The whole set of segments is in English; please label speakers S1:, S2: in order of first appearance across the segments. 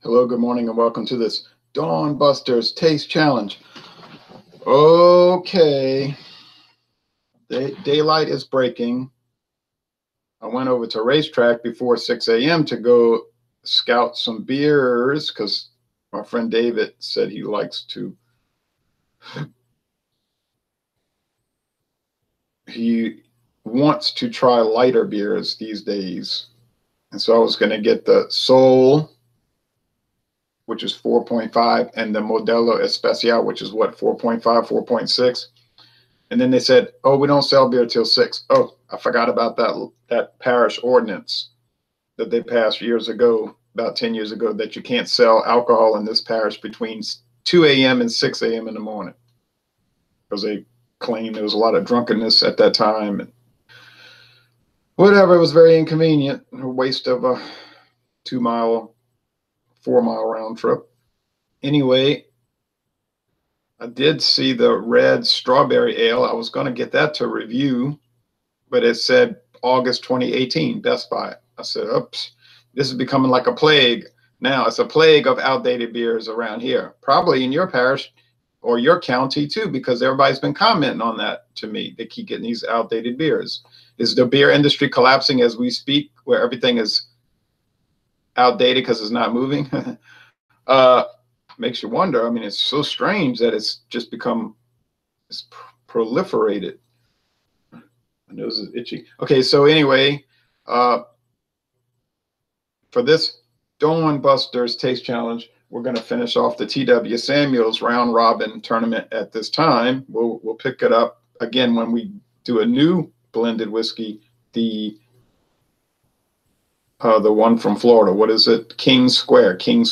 S1: Hello, good morning, and welcome to this Dawn Busters Taste Challenge. Okay, daylight is breaking. I went over to racetrack before 6 a.m. to go scout some beers because my friend David said he wants to try lighter beers these days. And so I was going to get the Soul, which is 4.5, and the Modelo Especial, which is what, 4.5, 4.6. And then they said, oh, we don't sell beer till 6. Oh, I forgot about that parish ordinance that they passed years ago, about 10 years ago, that you can't sell alcohol in this parish between 2 a.m. and 6 a.m. in the morning. Because they claimed there was a lot of drunkenness at that time. And whatever, it was very inconvenient, a waste of a 2-mile, 4-mile round trip. Anyway, I did see the red strawberry ale. I was going to get that to review, but it said August 2018, Best Buy. I said, oops, this is becoming like a plague. Now it's a plague of outdated beers around here, probably in your parish or your county too, because everybody's been commenting on that to me. They keep getting these outdated beers. Is the beer industry collapsing as we speak, where everything is outdated because it's not moving? Makes you wonder. I mean, it's so strange that it's just become proliferated. My nose is itchy. Okay, so anyway, for this Dawn Busters Taste Challenge, we're going to finish off the T.W. Samuels round robin tournament at this time. We'll pick it up again when we do a new blended whiskey, the one from Florida. What is it? King Square. And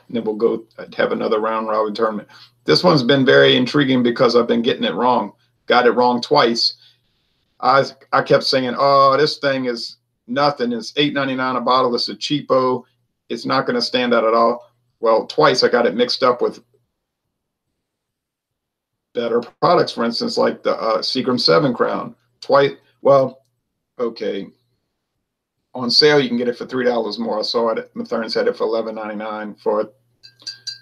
S1: then we'll go have another round robin tournament. This one's been very intriguing because I've been getting it wrong. Got it wrong twice. I kept saying, oh, this thing is nothing. It's $8.99 a bottle. It's a cheapo. It's not going to stand out at all. Well, twice I got it mixed up with better products, for instance, like the Seagram 7 Crown. Twice. Well, okay. On sale, you can get it for $3 more. I saw it. Mathern's had it for $11.99 for a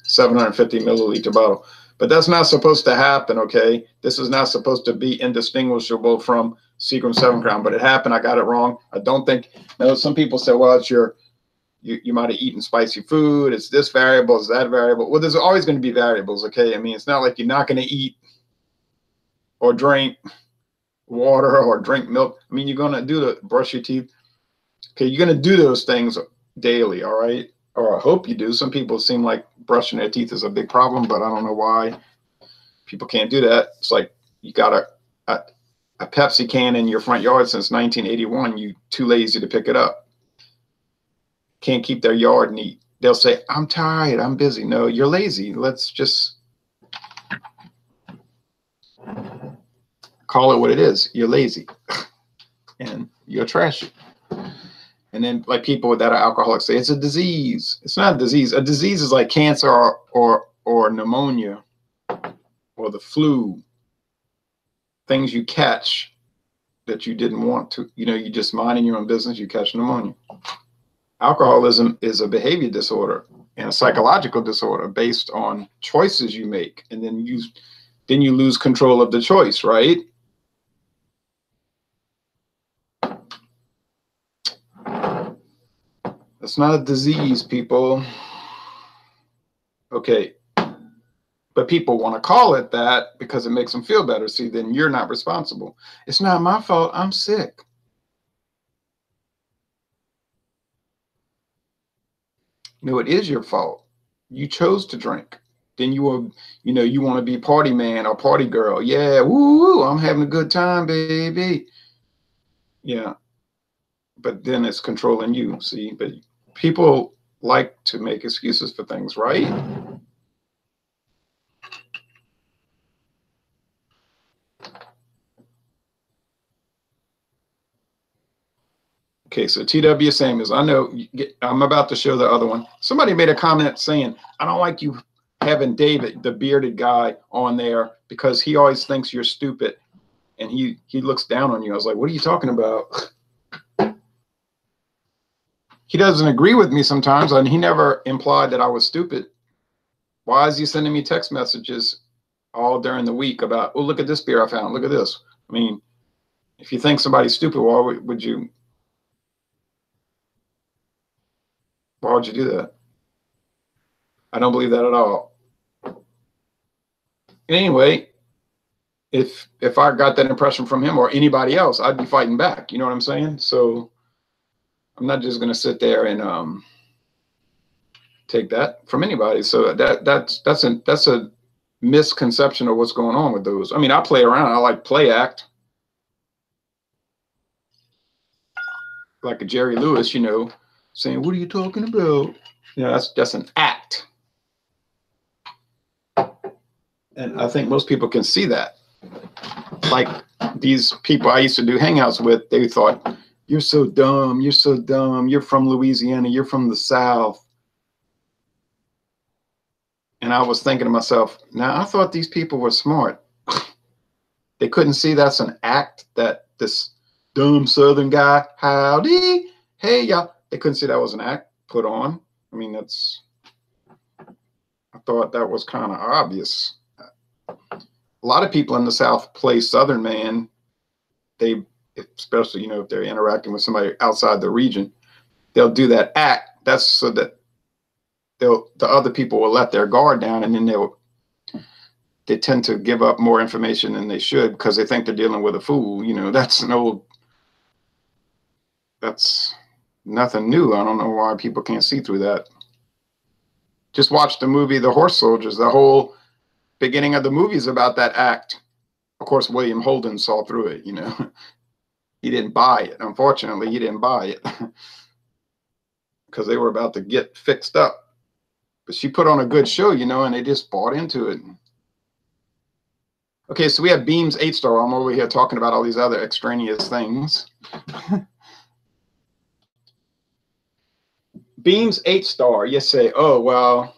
S1: 750 milliliter bottle. But that's not supposed to happen, okay? This is not supposed to be indistinguishable from Seagram 7 Crown, but it happened. I got it wrong. I don't think. Now, some people say, well, it's you might have eaten spicy food. It's this variable, it's that variable. Well, there's always going to be variables, okay? I mean, it's not like you're not going to eat or drink water or drink milk. I mean, you're going to brush your teeth. Okay, you're going to do those things daily, all right? Or I hope you do. Some people seem like brushing their teeth is a big problem, but I don't know why people can't do that. It's like you got a Pepsi can in your front yard since 1981. You're too lazy to pick it up. Can't keep their yard neat. They'll say, I'm tired, I'm busy. No, you're lazy. Let's just call it what it is. You're lazy and you're trashy. And then, like, people that are alcoholics say it's a disease. It's not a disease. A disease is like cancer or pneumonia or the flu. Things you catch that you didn't want to. You know, you just minding your own business, you catch pneumonia. Alcoholism is a behavior disorder and a psychological disorder based on choices you make, and then you lose control of the choice, right? It's not a disease, people. Okay. But people want to call it that because it makes them feel better. See, then you're not responsible. It's not my fault. I'm sick. No, it is your fault. You chose to drink. Then you want to be party man or party girl. Yeah, woo, I'm having a good time, baby. Yeah. But then it's controlling you, see? But people like to make excuses for things, right? Okay, so T.W. Samuels, I know I'm about to show the other one. Somebody made a comment saying, I don't like you having David, the bearded guy, on there because he always thinks you're stupid and he looks down on you. I was like, what are you talking about? he doesn't agree with me sometimes, and he never implied that I was stupid. Why is he sending me text messages all during the week about, oh, look at this beer I found, look at this? I mean, if you think somebody's stupid, why would you do that? I don't believe that at all. Anyway, if I got that impression from him or anybody else, I'd be fighting back. You know what I'm saying? So I'm not just going to sit there and take that from anybody. So that's a misconception of what's going on with those. I mean, I play around. I like play act, like a Jerry Lewis, you know, saying, "What are you talking about?" You know, that's an act. And I think most people can see that. Like these people I used to do hangouts with, they thought, you're so dumb, you're so dumb, you're from Louisiana, you're from the South. And I was thinking to myself, now I thought these people were smart. They couldn't see that's an act that this dumb Southern guy, howdy, hey, y'all. They couldn't see that was an act put on. I mean, I thought that was kind of obvious. A lot of people in the South play Southern man. They, especially, you know, if they're interacting with somebody outside the region, they'll do that act. That's so that the other people will let their guard down, and then they tend to give up more information than they should because they think they're dealing with a fool. You know, that's nothing new. I don't know why people can't see through that. Just watch the movie The Horse Soldiers. The whole beginning of the movie is about that act. Of course, William Holden saw through it, you know. He didn't buy it. Unfortunately, he didn't buy it because they were about to get fixed up. But she put on a good show, you know, and they just bought into it. Okay, so we have Beam's 8-star. I'm over here talking about all these other extraneous things. Beam's 8-star, you say, oh, well,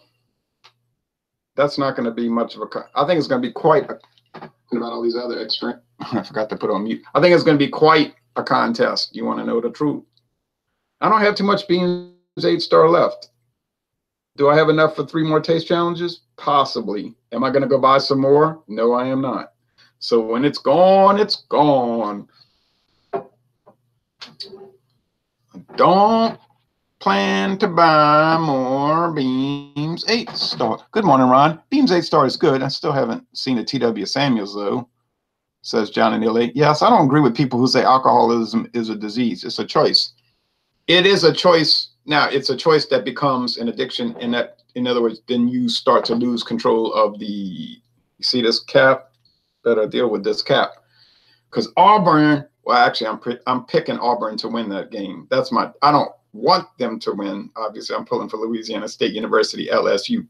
S1: that's not going to be much of a, I think it's going to be quite about all these other extra, I forgot to put on mute. I think it's going to be quite a contest. You want to know the truth? I don't have too much Beam's 8-star left. Do I have enough for 3 more taste challenges? Possibly. Am I going to go buy some more? No, I am not. So when it's gone, it's gone. Don't plan to buy more Beam's 8-star. Good morning, Ron. Beam's 8-star is good. I still haven't seen a T.W. Samuels, though, says John and Neil. Yes, I don't agree with people who say alcoholism is a disease. It's a choice. It is a choice. Now, it's a choice that becomes an addiction, and that, in other words, then you start to lose control of the, you see this cap? Better deal with this cap. Because Auburn, well, actually, I'm picking Auburn to win that game. That's my, I don't want them to win. Obviously, I'm pulling for Louisiana State University, LSU.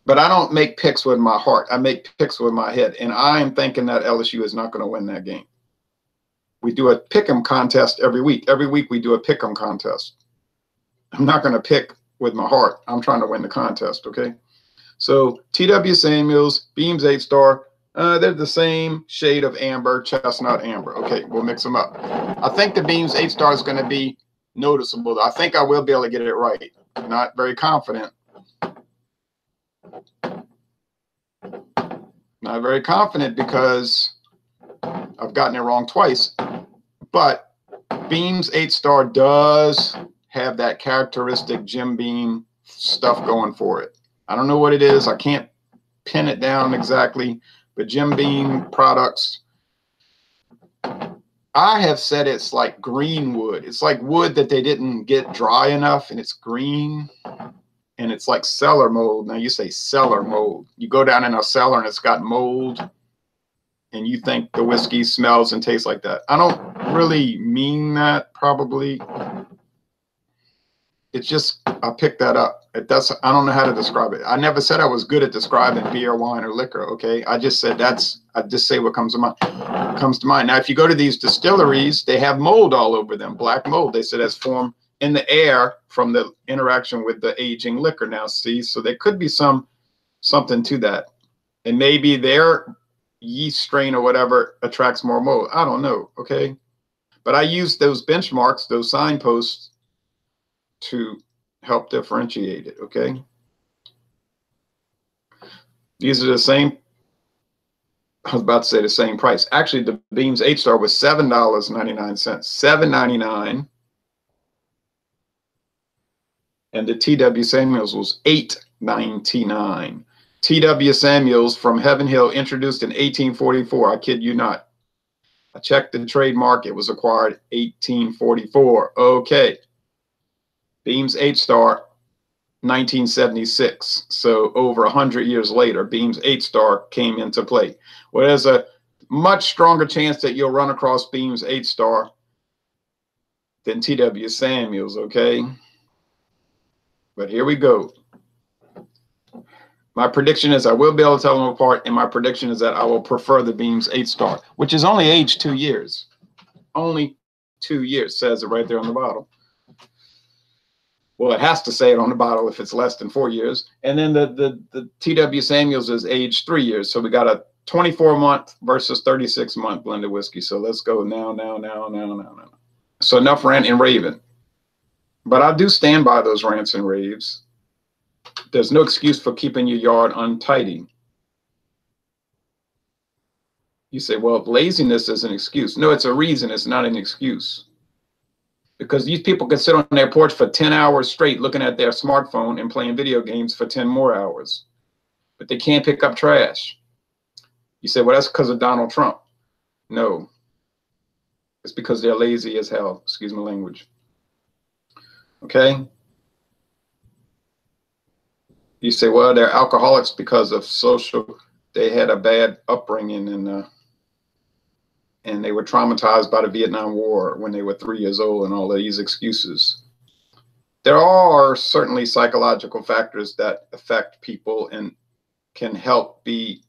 S1: But I don't make picks with my heart. I make picks with my head. And I'm thinking that LSU is not going to win that game. We do a pick'em contest every week. Every week we do a pick'em contest. I'm not going to pick with my heart. I'm trying to win the contest, okay? So T.W. Samuels, Beam's 8-star, they're the same shade of amber, chestnut amber. Okay, we'll mix them up. I think the Beam's 8-star is going to be noticeable. I think I will be able to get it right. Not very confident. Not very confident because I've gotten it wrong twice. But Beam's 8-star does have that characteristic Jim Beam stuff going for it. I don't know what it is. I can't pin it down exactly. But Jim Beam products, I have said it's like green wood. It's like wood that they didn't get dry enough, and it's green. And it's like cellar mold. Now you say cellar mold. You go down in a cellar and it's got mold, and you think the whiskey smells and tastes like that. I don't really mean that, probably. It's just, I picked that up. I don't know how to describe it. I never said I was good at describing beer, wine, or liquor, okay? I just said I just say what comes to mind. Now, if you go to these distilleries, they have mold all over them, black mold. They said that's formed in the air from the interaction with the aging liquor. Now, see, so there could be something to that. And maybe their yeast strain or whatever attracts more mold. I don't know, okay? But I use those benchmarks, those signposts, to help differentiate it, okay? These are the same, I was about to say the same price. Actually, the Beams 8-star was $7.99, $7.99. And the TW Samuels was $8.99. TW Samuels from Heaven Hill, introduced in 1844. I kid you not. I checked the trademark. It was acquired 1844. Okay. Beams 8-star, 1976. So over 100 years later, Beams 8-star came into play. Well, there's a much stronger chance that you'll run across Beams 8-star than TW Samuels, okay? But here we go. My prediction is I will be able to tell them apart, and my prediction is that I will prefer the Beams 8-star, which is only aged 2 years. Only 2 years, says it right there on the bottle. Well, it has to say it on the bottle if it's less than 4 years. And then the TW Samuels is aged 3 years. So we got a 24-month versus 36-month blended whiskey. So let's go now. So enough rant and raving. But I do stand by those rants and raves. There's no excuse for keeping your yard untidy. You say, well, laziness is an excuse. No, it's a reason. It's not an excuse. Because these people can sit on their porch for 10 hours straight looking at their smartphone and playing video games for 10 more hours. But they can't pick up trash. You say, well, that's because of Donald Trump. No. It's because they're lazy as hell. Excuse my language. Okay? You say, well, they're alcoholics because of social, they had a bad upbringing and they were traumatized by the Vietnam War when they were 3 years old and all of these excuses. There are certainly psychological factors that affect people and can help bring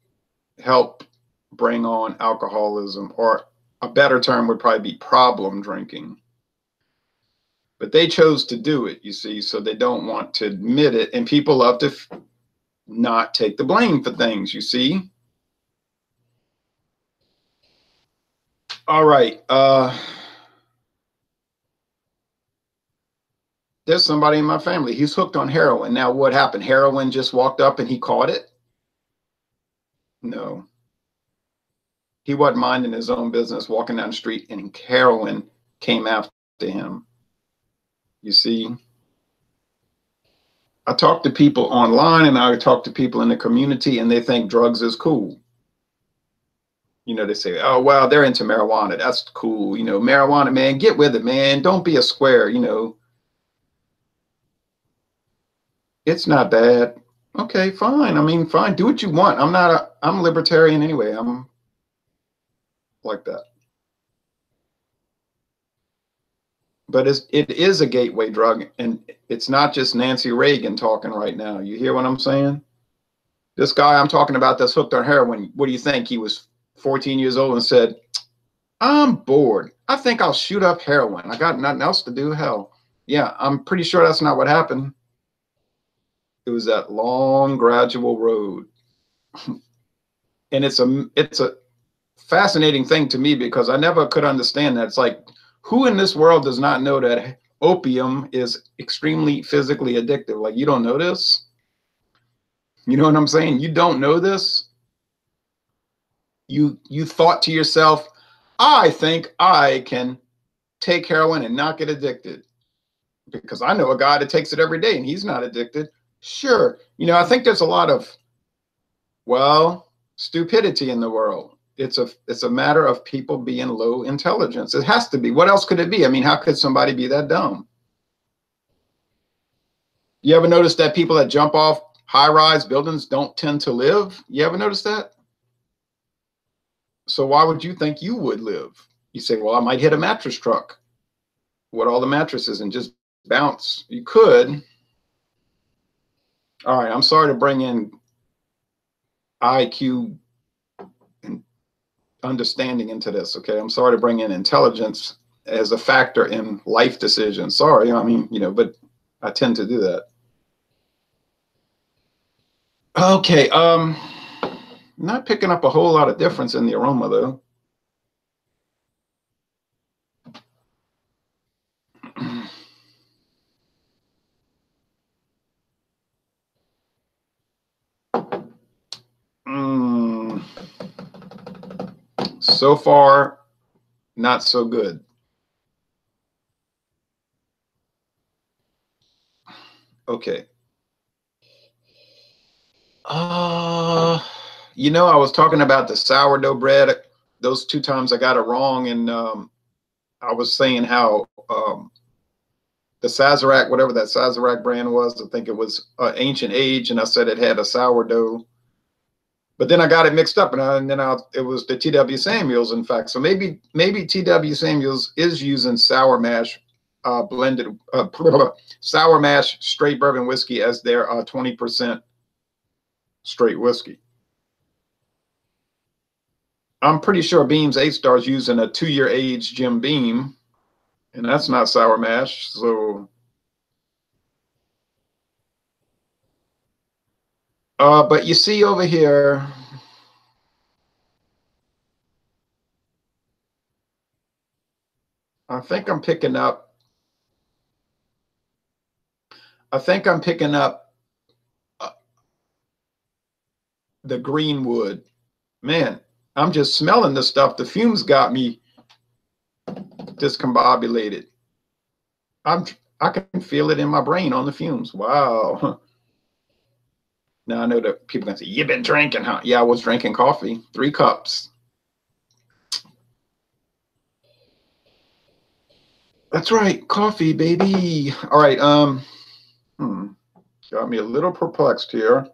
S1: on alcoholism, or a better term would probably be problem drinking. But they chose to do it, you see, so they don't want to admit it. And people love to not take the blame for things, you see. All right. There's somebody in my family. He's hooked on heroin. Now, what happened? Heroin just walked up and he caught it? No. He wasn't minding his own business, walking down the street, and heroin came after him. You see, I talk to people online and I talk to people in the community, and they think drugs is cool. You know, they say, oh, well, they're into marijuana. That's cool. You know, marijuana, man, get with it, man. Don't be a square, you know. It's not bad. Okay, fine. I mean, fine. Do what you want. I'm libertarian anyway. I'm like that. But it is a gateway drug, and it's not just Nancy Reagan talking right now. You hear what I'm saying? This guy I'm talking about that's hooked on heroin, what do you think? He was 14 years old and said, I'm bored. I think I'll shoot up heroin. I got nothing else to do. Hell, yeah, I'm pretty sure that's not what happened. It was that long, gradual road. And it's a fascinating thing to me because I never could understand that. It's like, who in this world does not know that opium is extremely physically addictive? Like, you don't know this? You know what I'm saying? You don't know this? You thought to yourself, I think I can take heroin and not get addicted because I know a guy that takes it every day and he's not addicted. Sure. You know, I think there's a lot of, well, stupidity in the world. It's a matter of people being low intelligence. It has to be. What else could it be? I mean, how could somebody be that dumb? You ever notice that people that jump off high-rise buildings don't tend to live? You ever notice that? So why would you think you would live? You say, well, I might hit a mattress truck with all the mattresses and just bounce. You could. All right, I'm sorry to bring in IQ and understanding into this, okay? I'm sorry to bring in intelligence as a factor in life decisions. Sorry, I mean, you know, but I tend to do that. Okay, not picking up a whole lot of difference in the aroma, though. So far, not so good. Okay. You know, I was talking about the sourdough bread. Those 2 times I got it wrong, and I was saying how the Sazerac, whatever that Sazerac brand was, I think it was Ancient Age, and I said it had a sourdough. But then I got it mixed up, and then it was the T.W. Samuels, in fact. So maybe T.W. Samuels is using sour mash blended sour mash straight bourbon whiskey as their 20% straight whiskey. I'm pretty sure Beam's 8 Stars using a 2-year age Jim Beam, and that's not sour mash. So, but you see over here, I think I'm picking up. The greenwood. Man, I'm just smelling this stuff. The fumes got me discombobulated. I can feel it in my brain on the fumes. Wow. Now I know that people can say, "You've been drinking, huh?" Yeah, I was drinking coffee, 3 cups. That's right, coffee, baby. All right. Got me a little perplexed here.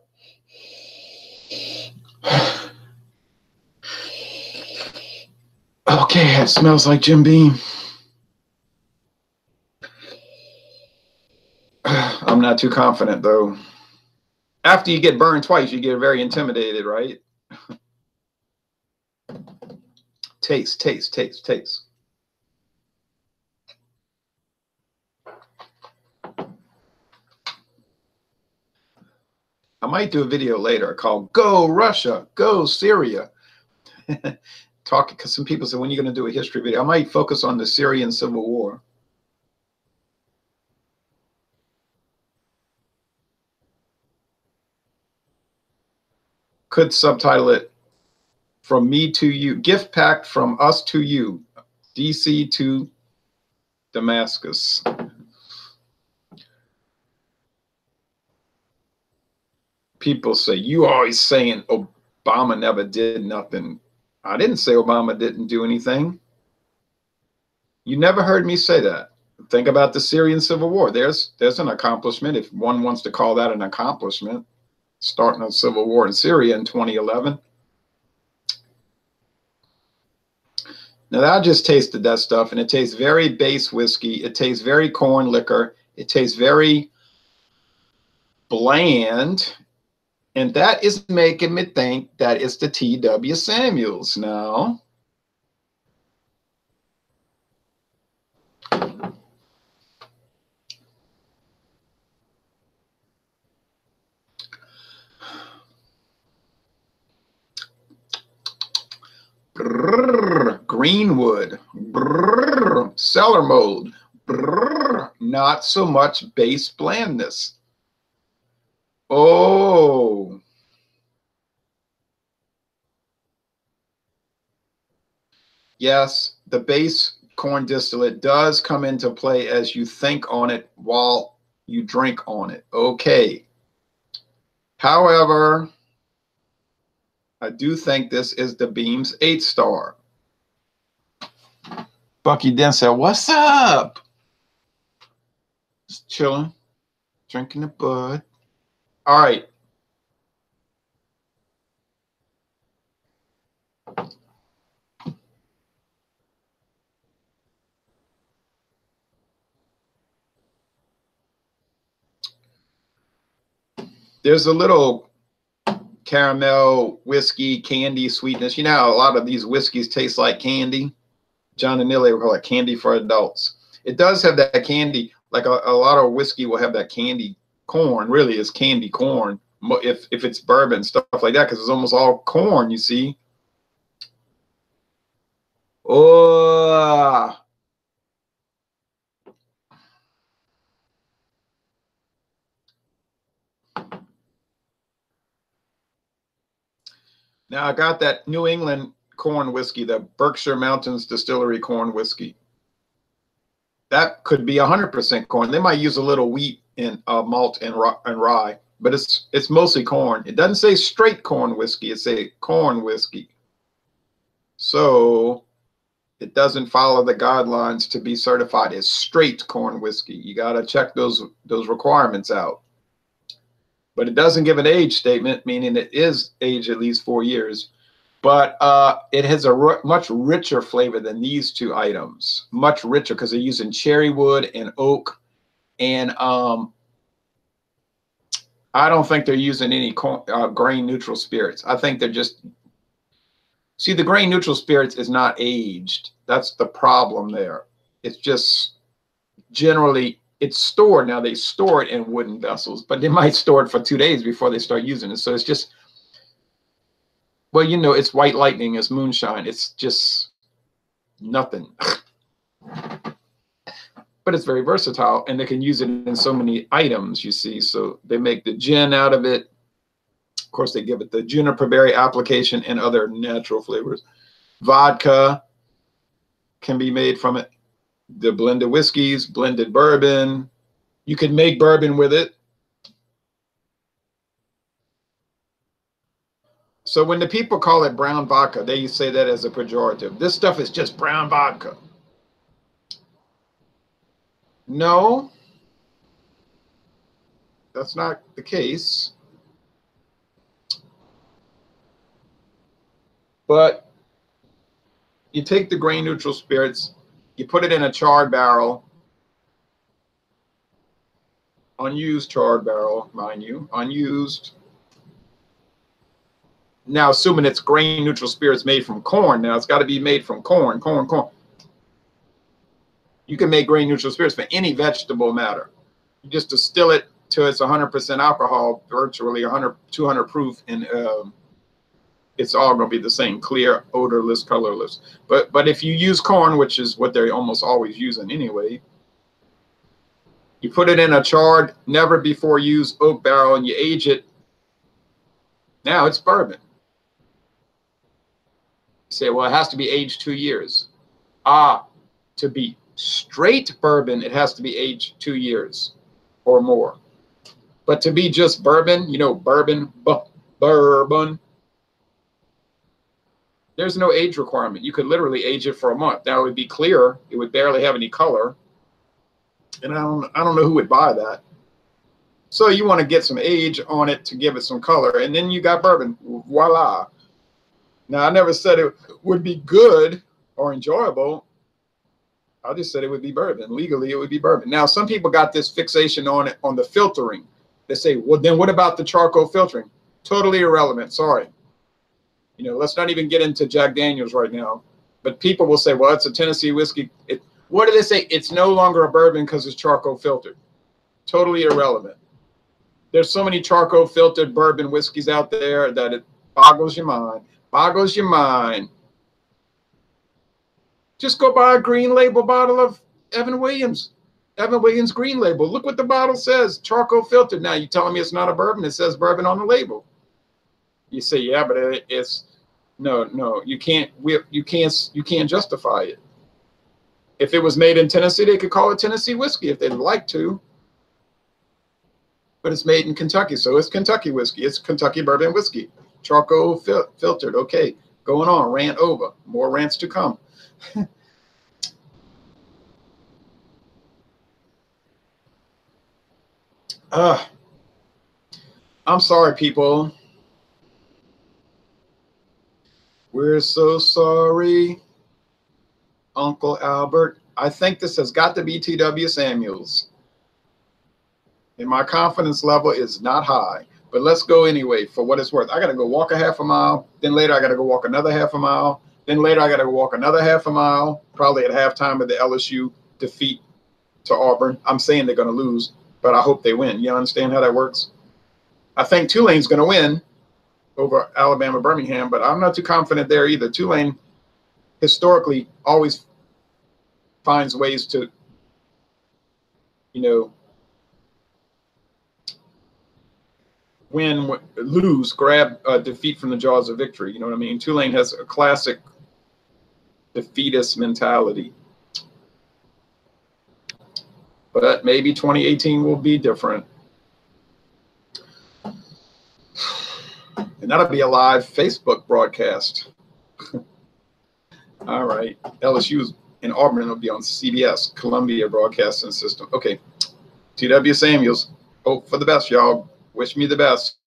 S1: Okay, it smells like Jim Beam. I'm not too confident, though. After you get burned twice, you get very intimidated, right? Taste, taste, taste, taste. I might do a video later called "Go Russia, Go Syria." Talking, because some people say, when are you going to do a history video? I might focus on the Syrian Civil War. Could subtitle it "From Me to You," gift packed from us to you, DC to Damascus. People say, "You always saying Obama never did nothing." I didn't say Obama didn't do anything. You never heard me say that. Think about the Syrian Civil War. There's an accomplishment, if one wants to call that an accomplishment, starting a civil war in Syria in 2011. Now, I just tasted that stuff, and it tastes very base whiskey. It tastes very corn liquor. It tastes very bland. And that is making me think that it's the T.W. Samuels now. Brrr, Greenwood. Brrr, cellar mode. Brrr, not so much base blandness. Oh. Yes, the base corn distillate does come into play as you think on it while you drink on it. Okay. However, I do think this is the Beam's 8 Star. Bucky Dent said, "What's up?" Just chilling, drinking the bud. All right. There's a little caramel, whiskey, candy sweetness. You know how a lot of these whiskeys taste like candy? John and Nilly would call it candy for adults. It does have that candy, like a lot of whiskey will have that candy corn. Really, is candy corn if it's bourbon, stuff like that, because it's almost all corn, you see. Oh, now I got that New England corn whiskey, the Berkshire Mountains Distillery corn whiskey. That could be 100% corn. They might use a little wheat and malt and rye, but it's mostly corn. It doesn't say straight corn whiskey. It say corn whiskey. So it doesn't follow the guidelines to be certified as straight corn whiskey. You got to check those requirements out. But it doesn't give an age statement, meaning it is aged at least 4 years. But it has a much richer flavor than these two items. Much richer because they're using cherry wood and oak. And I don't think they're using any grain neutral spirits. I think they're just... See, the grain neutral spirits is not aged. That's the problem there. It's just generally, it's stored. Now they store it in wooden vessels, but they might store it for 2 days before they start using it. So it's just, well, you know, it's white lightning, it's moonshine. It's just nothing. But it's very versatile, and they can use it in so many items, you see. So they make the gin out of it. Of course, they give it the juniper berry application and other natural flavors. Vodka can be made from it. The blended whiskeys, blended bourbon. You can make bourbon with it. So when the people call it brown vodka, they say that as a pejorative. This stuff is just brown vodka. No, that's not the case. But you take the grain neutral spirits, you put it in a charred barrel, unused charred barrel, mind you, unused. Now, assuming it's grain neutral spirits made from corn, now it's got to be made from corn. You can make grain neutral spirits for any vegetable matter. You just distill it till it's 100% alcohol, virtually 100, 200 proof, and it's all going to be the same, clear, odorless, colorless. But if you use corn, which is what they're almost always using anyway, you put it in a charred, never before used oak barrel, and you age it. Now it's bourbon. You say, well, it has to be aged 2 years. To be straight bourbon, it has to be aged 2 years or more. But to be just bourbon, you know, bourbon, there's no age requirement. You could literally age it for a month. Now it would be clear. It would barely have any color. And I don't know who would buy that. So you want to get some age on it to give it some color. And then you got bourbon. Voila. Now, I never said it would be good or enjoyable. I just said it would be bourbon. Legally, it would be bourbon. Now, some people got this fixation on it, on the filtering. They say, well, then what about the charcoal filtering? Totally irrelevant. Sorry. You know, let's not even get into Jack Daniels right now. But people will say, well, it's a Tennessee whiskey. What do they say? It's no longer a bourbon because it's charcoal filtered. Totally irrelevant. There's so many charcoal filtered bourbon whiskeys out there that it boggles your mind. Boggles your mind. Just go buy a green label bottle of Evan Williams. Evan Williams green label. Look what the bottle says. Charcoal filtered. Now, you're telling me it's not a bourbon. It says bourbon on the label. You say, yeah, but it's... No, you can't justify it. If it was made in Tennessee, they could call it Tennessee whiskey if they'd like to. But it's made in Kentucky, so it's Kentucky whiskey. It's Kentucky bourbon whiskey. Charcoal filtered. Okay, going on. Rant over. More rants to come. I'm sorry, people. We're so sorry, Uncle Albert. I think this has got to be T.W. Samuels. And my confidence level is not high. But let's go anyway, for what it's worth. I got to go walk a half a mile. Then later I got to go walk another half a mile. Then later I got to go walk another half a mile, probably at halftime of the LSU defeat to Auburn. I'm saying they're going to lose, but I hope they win. You understand how that works? I think Tulane's going to win over Alabama Birmingham, but I'm not too confident there either. Tulane historically always finds ways to, you know, win, lose, grab defeat from the jaws of victory. You know what I mean? Tulane has a classic defeatist mentality. But maybe 2018 will be different. And that'll be a live Facebook broadcast. All right. LSU in Auburn will be on CBS, Columbia Broadcasting System. Okay. T.W. Samuels. Hope for the best, y'all. Wish me the best.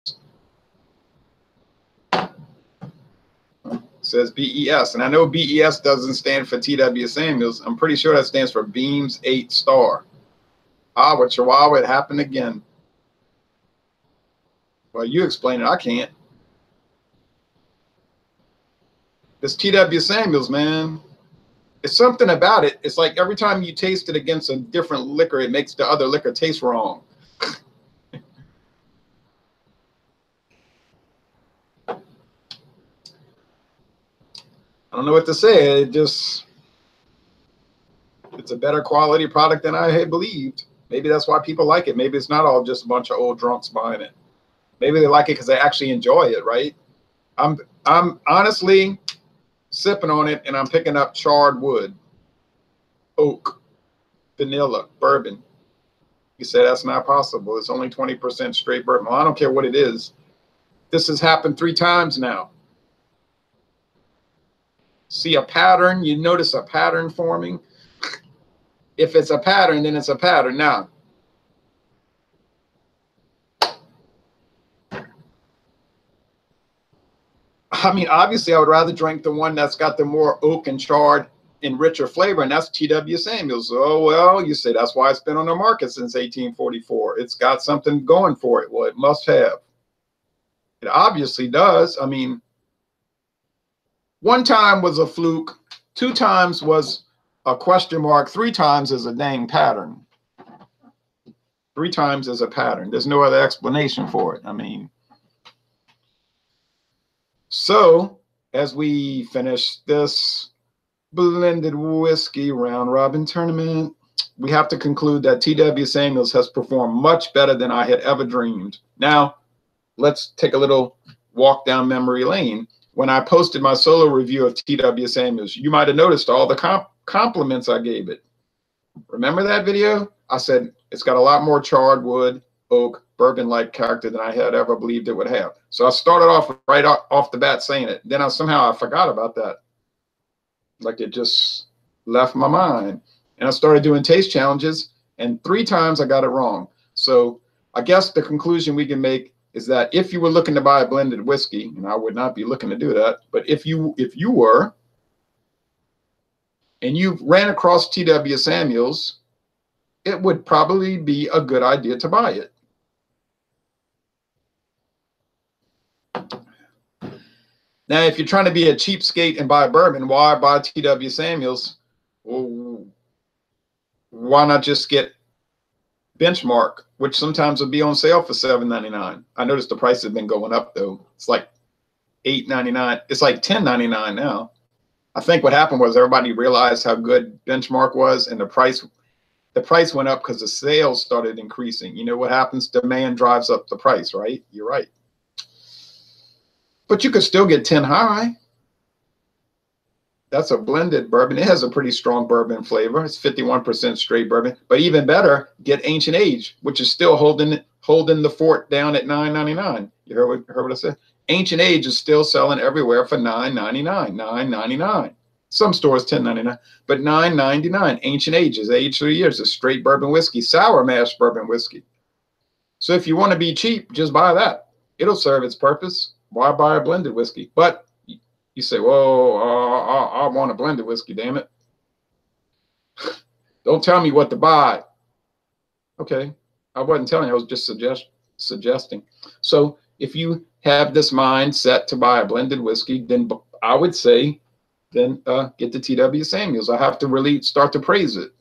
S1: Says BES. And I know BES doesn't stand for T.W. Samuels. I'm pretty sure that stands for Beams 8 Star. Ah, with Chihuahua, it happened again. Well, you explain it. I can't. This T.W. Samuels, man. It's something about it. It's like every time you taste it against a different liquor, it makes the other liquor taste wrong. I don't know what to say. It's a better quality product than I had believed. Maybe that's why people like it. Maybe it's not all just a bunch of old drunks buying it. Maybe they like it because they actually enjoy it, right? I'm honestly sipping on it, and I'm picking up charred wood, oak, vanilla, bourbon. You say that's not possible. It's only 20% straight bourbon. Well, I don't care what it is. This has happened 3 times now. See a pattern? You notice a pattern forming? If it's a pattern, then it's a pattern. Now, I mean, obviously, I would rather drink the one that's got the more oak and charred and richer flavor, and that's T.W. Samuels. Oh, well, you say that's why it's been on the market since 1844. It's got something going for it. Well, it must have. It obviously does. I mean, 1 time was a fluke. 2 times was a question mark. 3 times is a dang pattern. 3 times is a pattern. There's no other explanation for it. I mean, so as we finish this blended whiskey round robin tournament, we have to conclude that T.W. Samuels has performed much better than I had ever dreamed. Now, let's take a little walk down memory lane. When I posted my solo review of T.W. Samuels, you might have noticed all the compliments I gave it. Remember that video? I said it's got a lot more charred wood, oak, bourbon-like character than I had ever believed it would have. So I started off right off the bat saying it. Then somehow I forgot about that. Like it just left my mind. And I started doing taste challenges, and 3 times I got it wrong. So I guess the conclusion we can make is that if you were looking to buy a blended whiskey, and I would not be looking to do that, but if you were, and you ran across T.W. Samuels, it would probably be a good idea to buy it. Now, if you're trying to be a cheapskate and buy bourbon, why buy T.W. Samuels? Well, why not just get Benchmark, which sometimes will be on sale for $7.99. I noticed the price has been going up, though. It's like $8.99. It's like $10.99 now. I think what happened was everybody realized how good Benchmark was, and the price went up because the sales started increasing. You know what happens? Demand drives up the price, right? You're right. But you could still get 10 high. That's a blended bourbon. It has a pretty strong bourbon flavor. It's 51% straight bourbon. But even better, get Ancient Age, which is still holding the fort down at $9.99. You heard what I said? Ancient Age is still selling everywhere for $9.99. $9.99. Some stores $10.99, but $9.99. Ancient Age is aged 3 years. It's straight bourbon whiskey, sour mash bourbon whiskey. So if you want to be cheap, just buy that. It'll serve its purpose. Why buy a blended whiskey? But you say, "Whoa, I want a blended whiskey, damn it." Don't tell me what to buy. Okay, I wasn't telling you. I was just suggesting. So if you have this mind set to buy a blended whiskey, then I would say, then get the T.W. Samuels. I have to really start to praise it.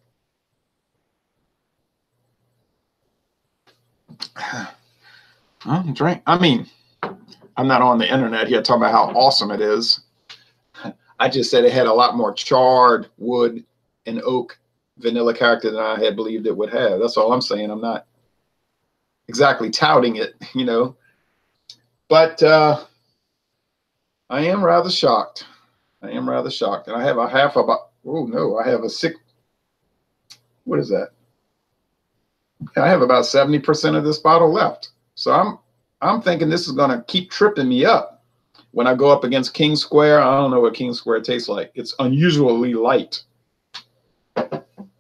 S1: Drink. I mean, I'm not on the internet here talking about how awesome it is. I just said it had a lot more charred wood and oak vanilla character than I had believed it would have. That's all I'm saying. I'm not exactly touting it, you know. But I am rather shocked. I am rather shocked. And I have a half about, oh no, I have a six, what is that? I have about 70% of this bottle left. So I'm thinking this is going to keep tripping me up when I go up against King Square. I don't know what King Square tastes like. It's unusually light.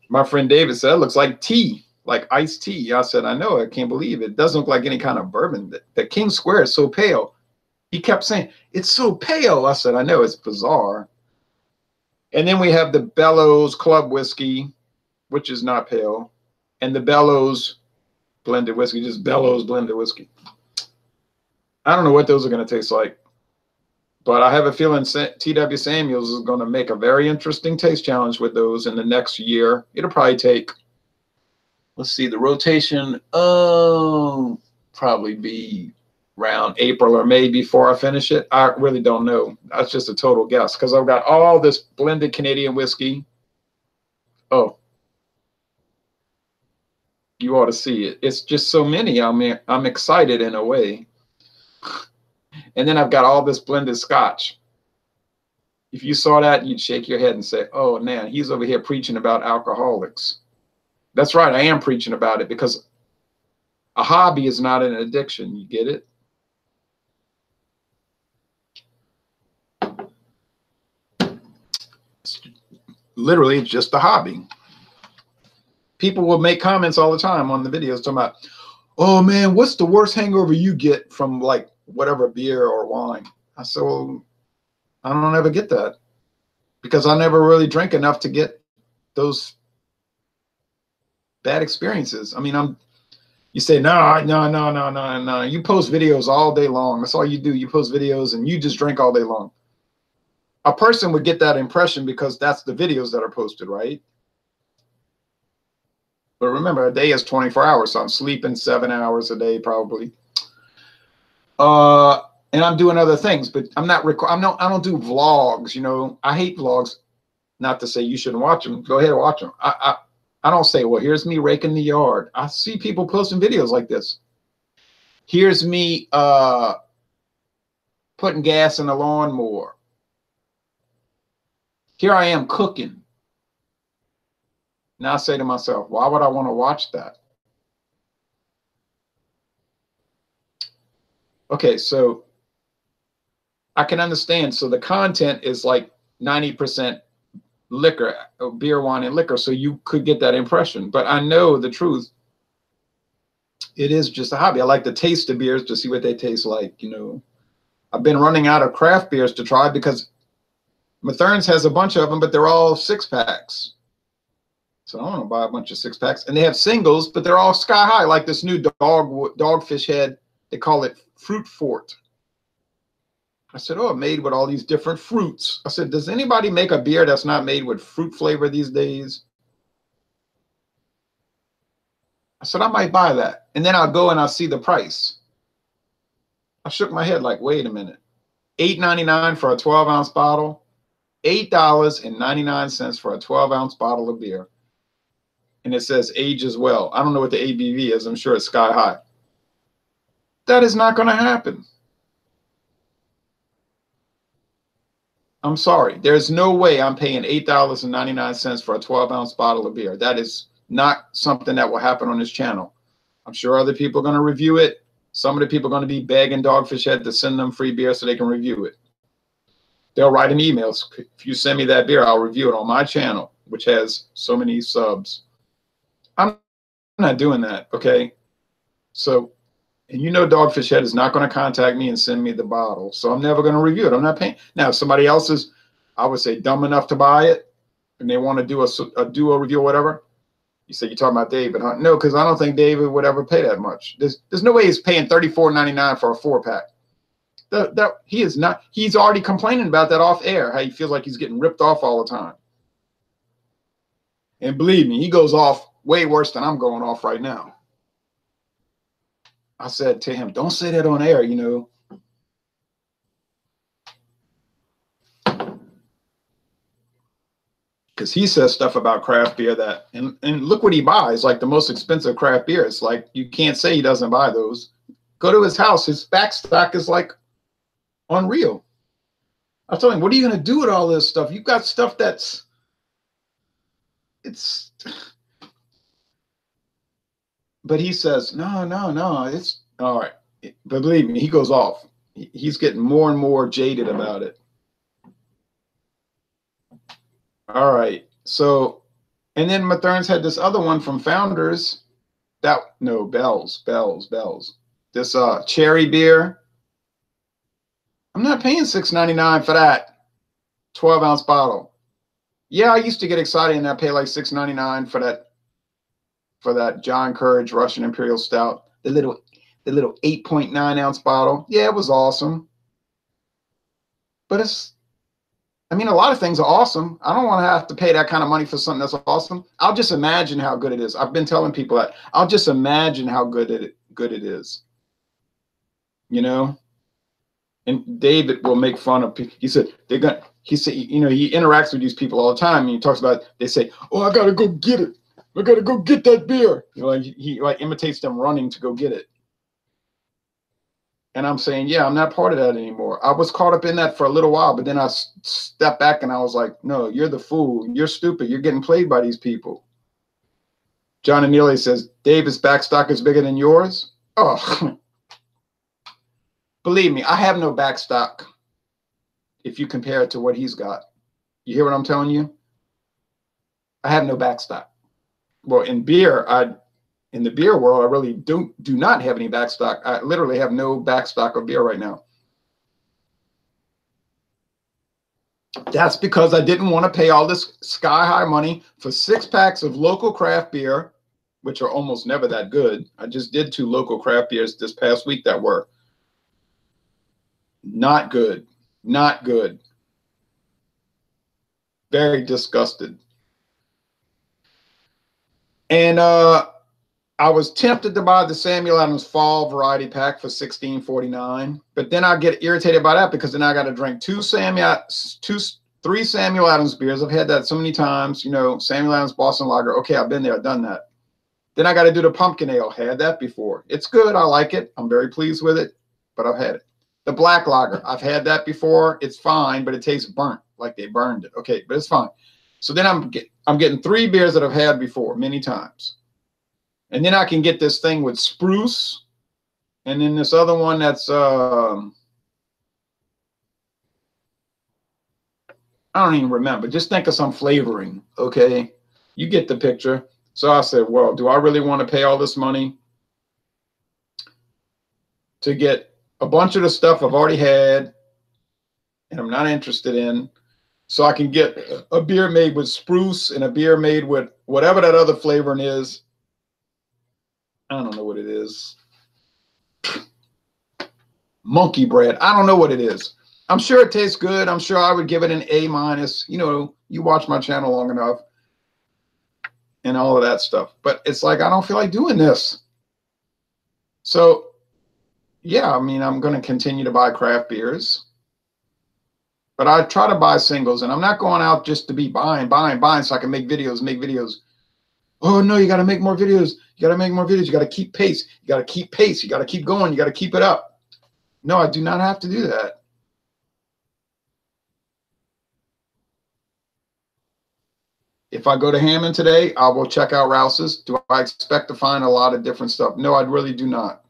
S1: My friend David said, it looks like tea, like iced tea. I said, I know, I can't believe it. It doesn't look like any kind of bourbon. The King Square is so pale. He kept saying, it's so pale. I said, I know, it's bizarre. And then we have the Bellows Club Whiskey, which is not pale. And the Bellows blended whiskey, just Bellows blended whiskey. I don't know what those are going to taste like, but I have a feeling T.W. Samuels is going to make a very interesting taste challenge with those in the next year. It'll probably take, let's see, the rotation, probably be around April or May before I finish it. I really don't know. That's just a total guess because I've got all this blended Canadian whiskey. Oh. You ought to see it. It's just so many. I mean, I'm excited in a way. And then I've got all this blended scotch. If you saw that, you'd shake your head and say, oh, man, he's over here preaching about alcoholics. That's right. I am preaching about it because a hobby is not an addiction. You get it? Literally, it's just a hobby. People will make comments all the time on the videos talking about, oh man, what's the worst hangover you get from like whatever beer or wine? I said, well, I don't ever get that because I never really drink enough to get those bad experiences. I mean, you say, no. You post videos all day long. That's all you do. You post videos and you just drink all day long. A person would get that impression because that's the videos that are posted, right? But remember, a day is 24 hours, so I'm sleeping 7 hours a day probably. And I'm doing other things, but I don't do vlogs, you know. I hate vlogs. Not to say you shouldn't watch them. Go ahead and watch them. I don't say, well, here's me raking the yard. I see people posting videos like this. Here's me putting gas in the lawnmower. Here I am cooking. Now I say to myself, why would I want to watch that? Okay, so I can understand. So the content is like 90% liquor, beer, wine, and liquor. So you could get that impression. But I know the truth. It is just a hobby. I like to taste the beers to see what they taste like. You know, I've been running out of craft beers to try because Mathern's has a bunch of them, but they're all 6-packs. So I want to buy a bunch of 6-packs. And they have singles, but they're all sky high, like this new Dogfish Head. They call it Fruit Fort. I said, oh, made with all these different fruits. I said, does anybody make a beer that's not made with fruit flavor these days? I said, I might buy that. And then I'll go and I'll see the price. I shook my head like, wait a minute. $8.99 for a 12-ounce bottle. $8.99 for a 12-ounce bottle of beer. And it says age as well. I don't know what the ABV is. I'm sure it's sky high. That is not going to happen. I'm sorry. There's no way I'm paying $8.99 for a 12-ounce bottle of beer. That is not something that will happen on this channel. I'm sure other people are going to review it. Some of the people are going to be begging Dogfish Head to send them free beer so they can review it. They'll write an email. If you send me that beer, I'll review it on my channel, which has so many subs. I'm not doing that, okay? So, and you know Dogfish Head is not going to contact me and send me the bottle. So I'm never going to review it. I'm not paying. Now, if somebody else is, I would say, dumb enough to buy it, and they want to do a review or whatever, you say you're talking about David, huh? No, because I don't think David would ever pay that much. There's no way he's paying $34.99 for a 4-pack. He is not. He's already complaining about that off air, how he feels like he's getting ripped off all the time. And believe me, he goes off way worse than I'm going off right now. I said to him, don't say that on air, you know. Because he says stuff about craft beer that, and look what he buys, like the most expensive craft beer. It's like, you can't say he doesn't buy those Go to his house. His back stock is like unreal. I told him, what are you going to do with all this stuff? You've got stuff that's, it's, but he says, no, it's all right. But believe me, he goes off. He's getting more and more jaded about it. All right. So, and then Mathern's had this other one from Founders. Bell's. This cherry beer. I'm not paying $6.99 for that 12-ounce bottle. Yeah, I used to get excited and I pay like $6.99 for that John Courage Russian Imperial Stout, the little 8.9-ounce bottle. Yeah, it was awesome. But I mean, a lot of things are awesome. I don't want to have to pay that kind of money for something that's awesome. I'll just imagine how good it is. I've been telling people that. I'll just imagine how good it is. You know? And David will make fun of people. He said, he interacts with these people all the time. And he talks about, they say, oh, I got to go get it. I got to go get that beer. He imitates them running to go get it. And I'm saying, yeah, I'm not part of that anymore. I was caught up in that for a little while, but then I stepped back and I was like, no, you're the fool. You're stupid. You're getting played by these people. John Anelia says, David's backstock is bigger than yours. Oh, believe me, I have no backstock if you compare it to what he's got. You hear what I'm telling you? I have no backstock. Well, in beer, in the beer world, I really do not have any backstock. I literally have no backstock of beer right now. That's because I didn't want to pay all this sky-high money for 6 packs of local craft beer, which are almost never that good. I just did 2 local craft beers this past week that were not good. Not good. Very disgusted. And I was tempted to buy the Samuel Adams Fall Variety Pack for $16.49, but then I get irritated by that because then I got to drink 3 Samuel Adams beers. I've had that so many times, Samuel Adams Boston Lager. Okay, I've been there, I've done that. Then I got to do the pumpkin ale. Had that before. It's good. I like it. I'm very pleased with it, but I've had it. The black lager. I've had that before. It's fine, but it tastes burnt, like they burned it. Okay, but it's fine. So then I'm getting 3 beers that I've had before many times. And then I can get this thing with spruce. And then this other one that's, I don't even remember. Just think of some flavoring, okay? You get the picture. So I said, well, do I really want to pay all this money to get a bunch of the stuff I've already had and I'm not interested in, so I can get a beer made with spruce and a beer made with whatever that other flavoring is. I don't know what it is. Monkey bread. I don't know what it is. I'm sure it tastes good. I'm sure I would give it an A-. You watch my channel long enough and all of that stuff. But it's like, I don't feel like doing this. So, yeah, I mean, I'm going to continue to buy craft beers. But I try to buy singles. And I'm not going out just to be buying so I can make videos. Oh, no, you got to make more videos. You got to make more videos. You got to keep pace. You got to keep pace. You got to keep going. You got to keep it up. No, I do not have to do that. If I go to Hammond today, I will check out Rouse's. Do I expect to find a lot of different stuff? No, I really do not.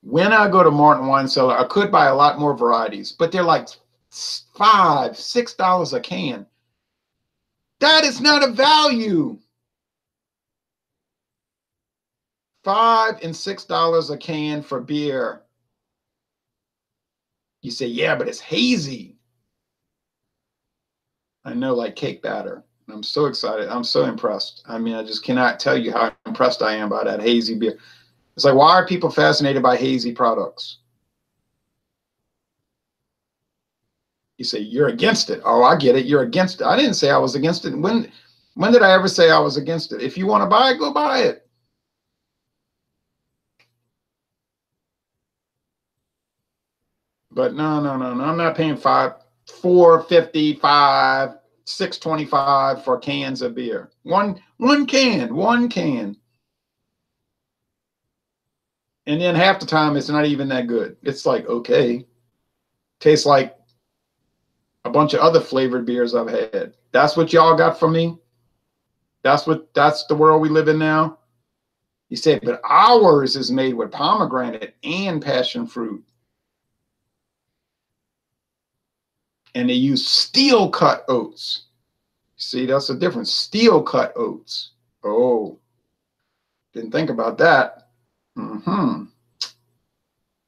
S1: When I go to Martin Wine Cellar, I could buy a lot more varieties, but they're like $5, $6 a can. That is not a value. $5 and $6 a can for beer. You say, yeah, but it's hazy. I know, like cake batter. I'm so excited. I'm so impressed. I mean, I just cannot tell you how impressed I am by that hazy beer. It's like, why are people fascinated by hazy products? You say, you're against it. Oh, I get it. You're against it. I didn't say I was against it. When did I ever say I was against it? If you want to buy it, go buy it. But no. I'm not paying $4.55 $6.25 for cans of beer. One can. And then half the time it's not even that good. It's like, okay. Tastes like a bunch of other flavored beers I've had. That's what y'all got from me? That's the world we live in now? He said, but ours is made with pomegranate and passion fruit. And they use steel cut oats. See, that's the difference. Steel cut oats. Oh, didn't think about that.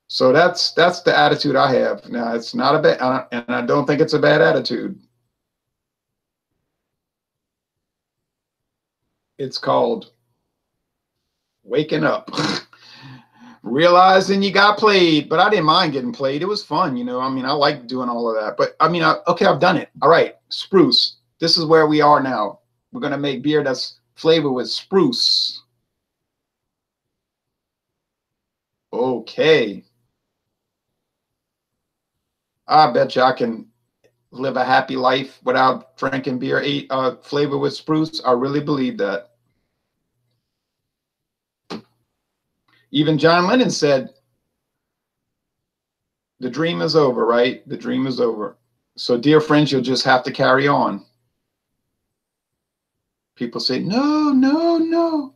S1: So that's the attitude I have. Now, it's not a bad, and I don't think it's a bad attitude. It's called waking up. Realizing you got played, but I didn't mind getting played. It was fun, you know. I mean, I like doing all of that. But I mean, okay, I've done it. All right, spruce. This is where we are now. We're gonna make beer that's flavored with spruce. Okay. I bet you I can live a happy life without drinking beer flavored with spruce. I really believe that. Even John Lennon said, the dream is over, right? The dream is over. So, dear friends, you'll just have to carry on. People say, no, no, no.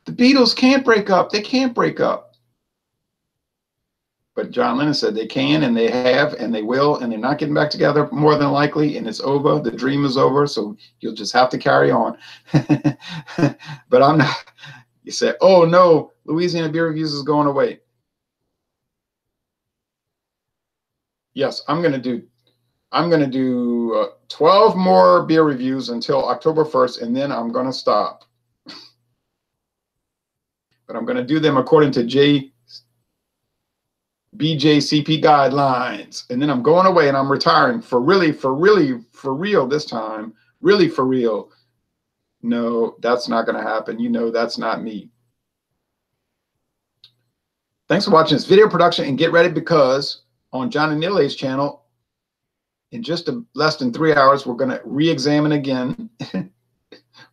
S1: The Beatles can't break up. They can't break up. But John Lennon said they can, and they have, and they will, and they're not getting back together more than likely, and it's over. The dream is over, so you'll just have to carry on. But I'm not. You say, oh, no, Louisiana Beer Reviews is going away. Yes, I'm going to do 12 more beer reviews until October 1st, and then I'm going to stop. But I'm going to do them according to BJCP guidelines. And then I'm going away and I'm retiring for real this time. Really for real. No, that's not going to happen. You know that's not me. Thanks for watching this video production, and get ready, because on John and Nile's channel, in just less than 3 hours, we're going to re-examine again.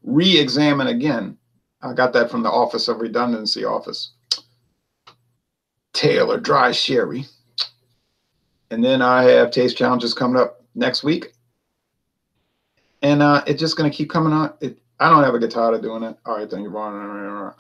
S1: Re-examine again. I got that from the Office of Redundancy office. Taylor Dry Sherry. And then I have taste challenges coming up next week. And it's just going to keep coming on. I don't ever get tired of doing it. All right, thank you.